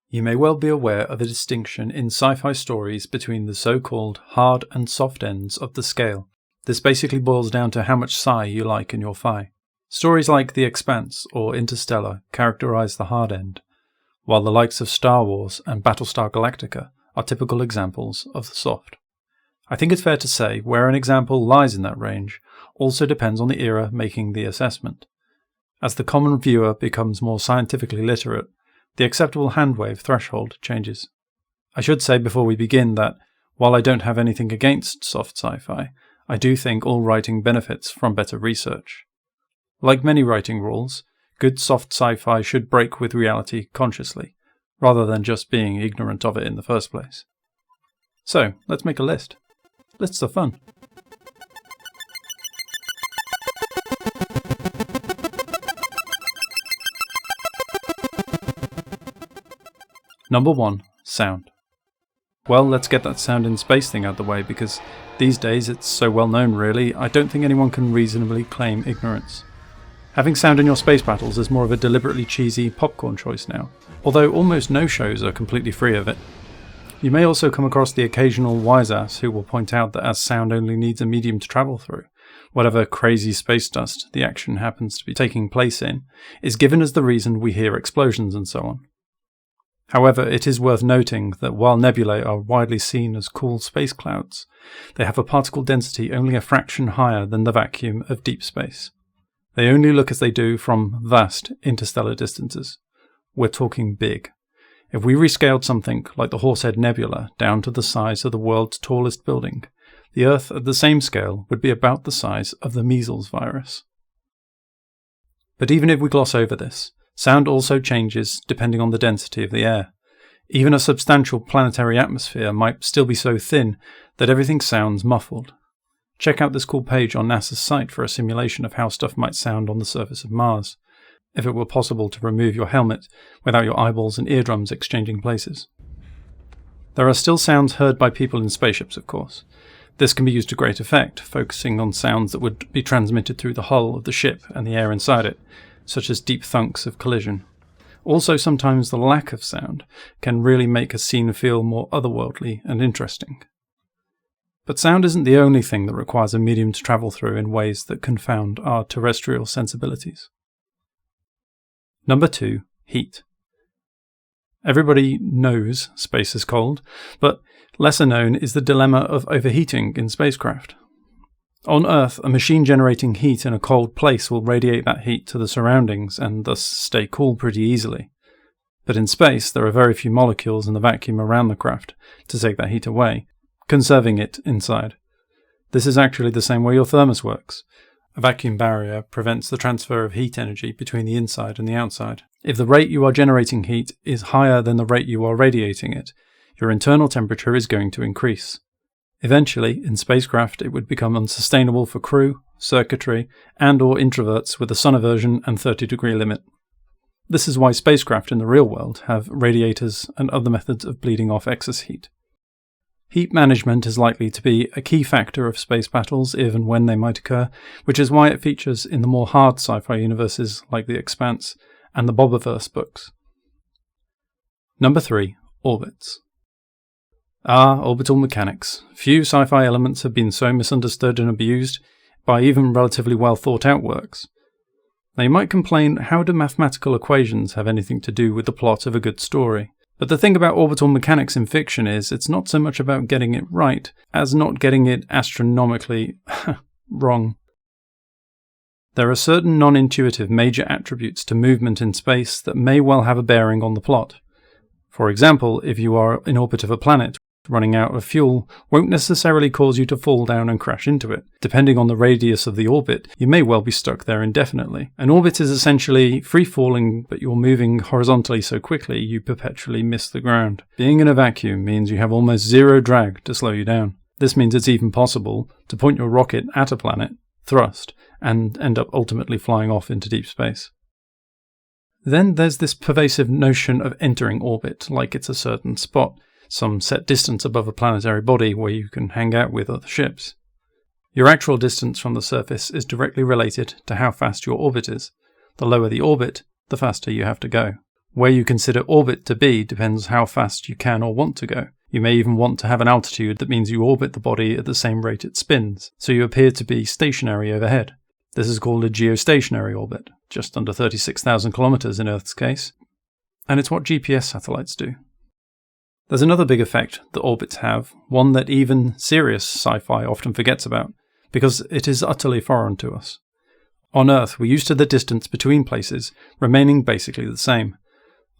You may well be aware of a distinction in sci-fi stories between the so-called hard and soft ends of the scale. This basically boils down to how much sci you like in your fi. Stories like The Expanse or Interstellar characterize the hard end, while the likes of Star Wars and Battlestar Galactica are typical examples of the soft. I think it's fair to say where an example lies in that range also depends on the era making the assessment. As the common viewer becomes more scientifically literate, the acceptable handwave threshold changes. I should say before we begin that, while I don't have anything against soft sci-fi, I do think all writing benefits from better research. Like many writing rules, good soft sci-fi should break with reality consciously, rather than just being ignorant of it in the first place. So, let's make a list. Lists are fun. Number 1. Sound. Well, let's get that sound in space thing out the way, because these days it's so well known really, I don't think anyone can reasonably claim ignorance. Having sound in your space battles is more of a deliberately cheesy popcorn choice now, although almost no shows are completely free of it. You may also come across the occasional wise-ass who will point out that as sound only needs a medium to travel through, whatever crazy space dust the action happens to be taking place in is given as the reason we hear explosions and so on. However, it is worth noting that while nebulae are widely seen as cool space clouds, they have a particle density only a fraction higher than the vacuum of deep space. They only look as they do from vast interstellar distances. We're talking big. If we rescaled something like the Horsehead Nebula down to the size of the world's tallest building, the Earth at the same scale would be about the size of the measles virus. But even if we gloss over this, sound also changes depending on the density of the air. Even a substantial planetary atmosphere might still be so thin that everything sounds muffled. Check out this cool page on NASA's site for a simulation of how stuff might sound on the surface of Mars, if it were possible to remove your helmet without your eyeballs and eardrums exchanging places. There are still sounds heard by people in spaceships, of course. This can be used to great effect, focusing on sounds that would be transmitted through the hull of the ship and the air inside it, such as deep thunks of collision. Also, sometimes the lack of sound can really make a scene feel more otherworldly and interesting. But sound isn't the only thing that requires a medium to travel through in ways that confound our terrestrial sensibilities. Number 2. Heat. Everybody knows space is cold, but lesser known is the dilemma of overheating in spacecraft. On Earth, a machine generating heat in a cold place will radiate that heat to the surroundings and thus stay cool pretty easily. But in space, there are very few molecules in the vacuum around the craft to take that heat away, conserving it inside. This is actually the same way your thermos works. A vacuum barrier prevents the transfer of heat energy between the inside and the outside. If the rate you are generating heat is higher than the rate you are radiating it, your internal temperature is going to increase. Eventually, in spacecraft, it would become unsustainable for crew, circuitry, and/or introverts with a sun aversion and 30-degree limit. This is why spacecraft in the real world have radiators and other methods of bleeding off excess heat. Heat management is likely to be a key factor of space battles if and when they might occur, which is why it features in the more hard sci-fi universes like The Expanse and the Bobaverse books. Number 3. Orbits. Orbital mechanics. Few sci-fi elements have been so misunderstood and abused by even relatively well thought out works. Now you might complain, how do mathematical equations have anything to do with the plot of a good story? But the thing about orbital mechanics in fiction is it's not so much about getting it right as not getting it astronomically wrong. There are certain non-intuitive major attributes to movement in space that may well have a bearing on the plot. For example, if you are in orbit of a planet, running out of fuel won't necessarily cause you to fall down and crash into it. Depending on the radius of the orbit, you may well be stuck there indefinitely. An orbit is essentially free-falling, but you're moving horizontally so quickly you perpetually miss the ground. Being in a vacuum means you have almost zero drag to slow you down. This means it's even possible to point your rocket at a planet, thrust, and end up ultimately flying off into deep space. Then there's this pervasive notion of entering orbit like it's a certain spot, some set distance above a planetary body where you can hang out with other ships. Your actual distance from the surface is directly related to how fast your orbit is. The lower the orbit, the faster you have to go. Where you consider orbit to be depends how fast you can or want to go. You may even want to have an altitude that means you orbit the body at the same rate it spins, so you appear to be stationary overhead. This is called a geostationary orbit, just under 36,000 kilometers in Earth's case, and it's what GPS satellites do. There's another big effect that orbits have, one that even serious sci-fi often forgets about, because it is utterly foreign to us. On Earth, we're used to the distance between places remaining basically the same.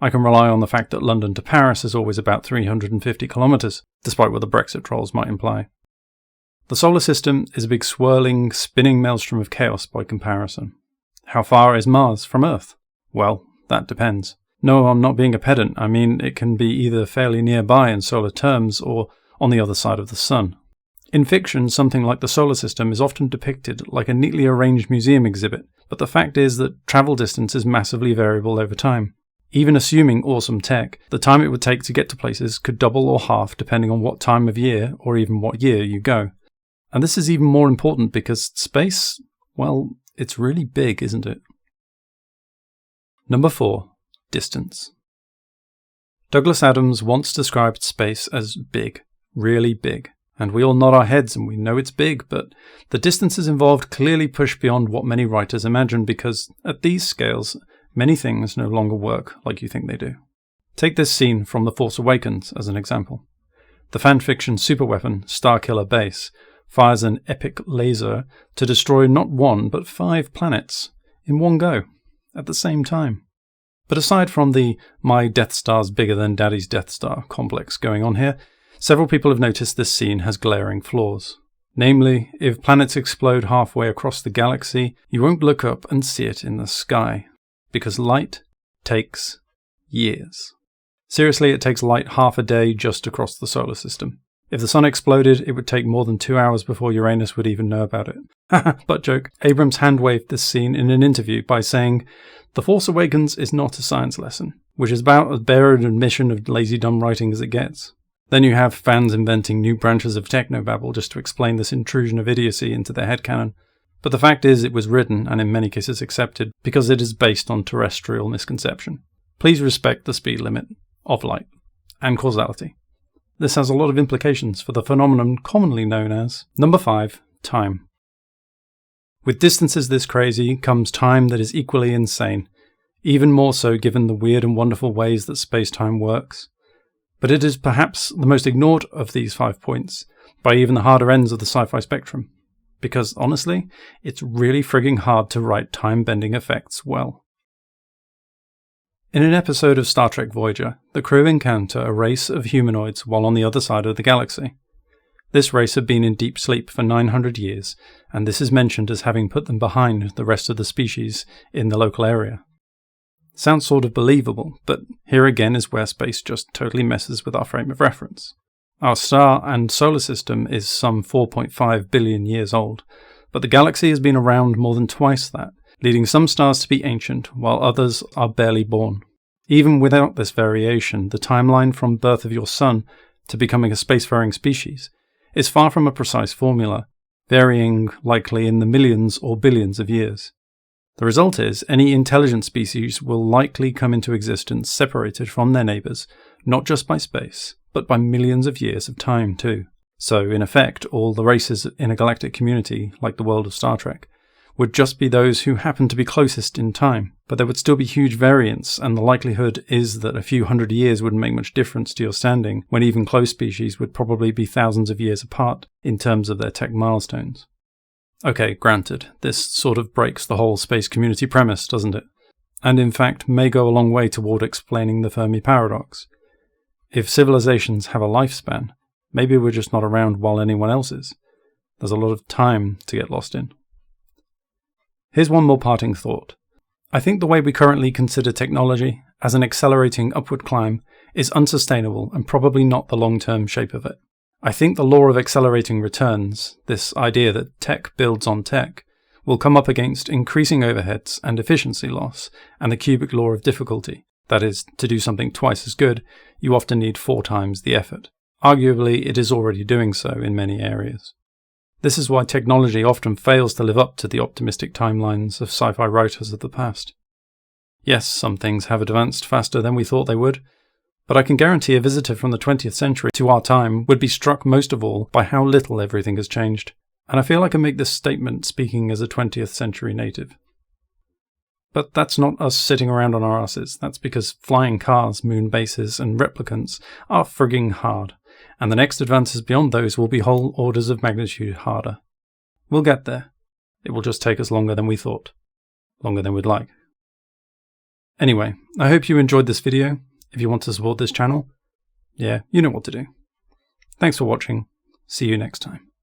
I can rely on the fact that London to Paris is always about 350 kilometres, despite what the Brexit trolls might imply. The solar system is a big swirling, spinning maelstrom of chaos by comparison. How far is Mars from Earth? Well, that depends. No, I'm not being a pedant. I mean, it can be either fairly nearby in solar terms or on the other side of the sun. In fiction, something like the solar system is often depicted like a neatly arranged museum exhibit, but the fact is that travel distance is massively variable over time. Even assuming awesome tech, the time it would take to get to places could double or half depending on what time of year or even what year you go. And this is even more important because space, well, it's really big, isn't it? Number 4. Distance. Douglas Adams once described space as big, really big. And we all nod our heads and we know it's big, but the distances involved clearly push beyond what many writers imagine because, at these scales, many things no longer work like you think they do. Take this scene from The Force Awakens as an example. The fanfiction superweapon, Starkiller Base, fires an epic laser to destroy not 1 but 5 planets in one go, at the same time. But aside from the "my Death Star's bigger than Daddy's Death Star" complex going on here, several people have noticed this scene has glaring flaws. Namely, if planets explode halfway across the galaxy, you won't look up and see it in the sky, because light takes years. Seriously, it takes light half a day just across the solar system. If the sun exploded, it would take more than 2 hours before Uranus would even know about it. Haha, butt joke. Abrams hand-waved this scene in an interview by saying, "The Force Awakens is not a science lesson," which is about as bare an admission of lazy dumb writing as it gets. Then you have fans inventing new branches of technobabble just to explain this intrusion of idiocy into their headcanon. But the fact is it was written, and in many cases accepted, because it is based on terrestrial misconception. Please respect the speed limit of light and causality. This has a lot of implications for the phenomenon commonly known as Number 5. Time. With distances this crazy comes time that is equally insane, even more so given the weird and wonderful ways that space-time works. But it is perhaps the most ignored of these 5 points by even the harder ends of the sci-fi spectrum, because honestly, it's really frigging hard to write time-bending effects well. In an episode of Star Trek Voyager, the crew encounter a race of humanoids while on the other side of the galaxy. This race had been in deep sleep for 900 years, and this is mentioned as having put them behind the rest of the species in the local area. Sounds sort of believable, but here again is where space just totally messes with our frame of reference. Our star and solar system is some 4.5 billion years old, but the galaxy has been around more than twice that, leading some stars to be ancient, while others are barely born. Even without this variation, the timeline from birth of your sun to becoming a spacefaring species is far from a precise formula, varying likely in the millions or billions of years. The result is, any intelligent species will likely come into existence separated from their neighbours, not just by space, but by millions of years of time too. So, in effect, all the races in a galactic community, like the world of Star Trek, would just be those who happen to be closest in time, but there would still be huge variance, and the likelihood is that a few hundred years wouldn't make much difference to your standing, when even close species would probably be thousands of years apart in terms of their tech milestones. Okay, granted, this sort of breaks the whole space community premise, doesn't it? And in fact may go a long way toward explaining the Fermi paradox. If civilizations have a lifespan, maybe we're just not around while anyone else is. There's a lot of time to get lost in. Here's one more parting thought. I think the way we currently consider technology as an accelerating upward climb is unsustainable and probably not the long-term shape of it. I think the law of accelerating returns, this idea that tech builds on tech, will come up against increasing overheads and efficiency loss and the cubic law of difficulty. That is, to do something twice as good, you often need 4 times the effort. Arguably, it is already doing so in many areas. This is why technology often fails to live up to the optimistic timelines of sci-fi writers of the past. Yes, some things have advanced faster than we thought they would, but I can guarantee a visitor from the 20th century to our time would be struck most of all by how little everything has changed. And I feel I can make this statement speaking as a 20th century native. But that's not us sitting around on our asses. That's because flying cars, moon bases, and replicants are frigging hard, and the next advances beyond those will be whole orders of magnitude harder. We'll get there. It will just take us longer than we thought. Longer than we'd like. Anyway, I hope you enjoyed this video. If you want to support this channel, yeah, you know what to do. Thanks for watching. See you next time.